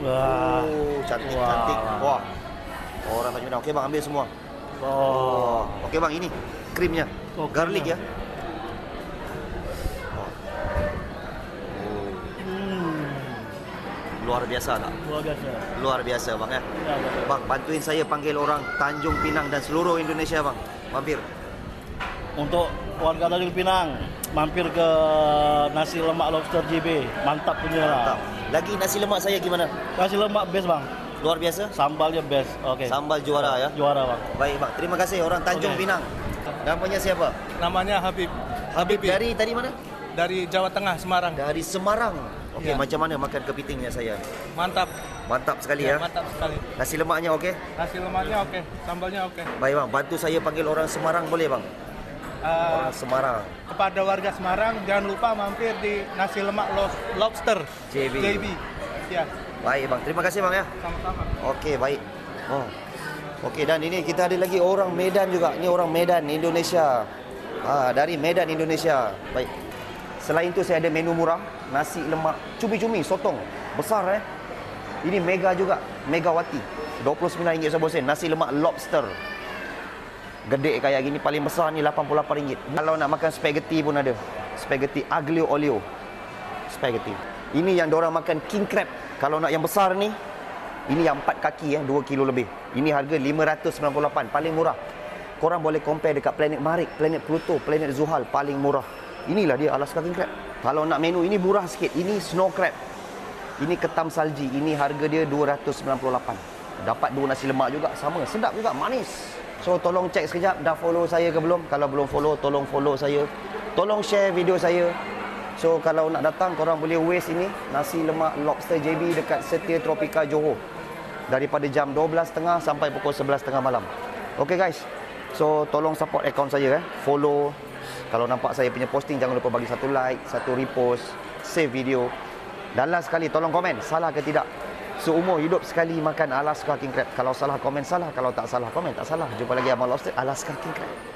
Wah. Oh, cantik, Wah. cantik. Wah. Orang Tanjung Pinang. Okey bang, ambil semua. Oh. Okey bang, ini krimnya. Oh, Garlic krimnya. ya. Luar biasa tak? Luar biasa. Luar biasa bang ya. Ya, betul. Bang, bantuin saya panggil orang Tanjung Pinang dan seluruh Indonesia bang. Mampir. Untuk warga Tanjung Pinang, mampir ke nasi lemak lobster JB. Mantap punya lah. Mantap. Lagi nasi lemak saya gimana? Nasi lemak best bang. Luar biasa. Sambalnya best. Oke. Sambal juara ya. Juara bang. Baik bang, terima kasih orang Tanjung Okey. Pinang. Namanya siapa? Namanya Habib. Habib dari tadi mana? Dari Jawa Tengah, Semarang. Dari Semarang. Okey, Ya. macam mana makan kepitingnya saya? Mantap. Mantap sekali ya. Mantap sekali. Nasi lemaknya okey? Nasi lemaknya oke, sambalnya oke. Baik bang, bantu saya panggil orang Semarang boleh bang? Orang Semarang. Kepada warga Semarang, jangan lupa mampir di nasi lemak lobster JB. Ya, Baik bang, terima kasih bang ya. sama-sama. Okey, baik. Oh. Okey, dan ini kita ada lagi orang Medan juga. Ini orang Medan, Indonesia. Dari Medan, Indonesia. Baik. Selain itu saya ada menu murah, nasi lemak cumi-cumi sotong. Besar Ini mega juga, megawati. RM29 sebuah. Nasi lemak lobster. Gede kayak gini, paling besar ni RM88. Kalau nak makan spaghetti pun ada. Spaghetti aglio olio. Spaghetti. Ini yang diorang makan king crab. Kalau nak yang besar ni, ini yang 4 kaki 2 kilo lebih. Ini harga RM598, paling murah. Korang boleh compare dekat planet Marikh, planet Pluto, planet Zuhal, paling murah. Inilah dia Alaska king crab. Kalau nak menu ini murah sikit. Ini snow crab. Ini ketam salji. Ini harga dia RM298. Dapat 2 nasi lemak juga, sama, sedap juga, manis. So tolong cek sekejap dah follow saya ke belum. Kalau belum follow, tolong follow saya. Tolong share video saya. So kalau nak datang, korang boleh waste ini nasi lemak lobster JB dekat Setia Tropika Johor. Daripada jam 12.30 sampai pukul 11.30 malam. Okay guys. So tolong support akaun saya follow. Kalau nampak saya punya posting, jangan lupa bagi satu like, satu repost, save video. Dan last sekali tolong komen, salah ke tidak. Seumur hidup sekali makan Alaska king crab. Kalau salah komen salah, kalau tak salah komen tak salah. Jumpa lagi Abang Lobster Alaska king crab.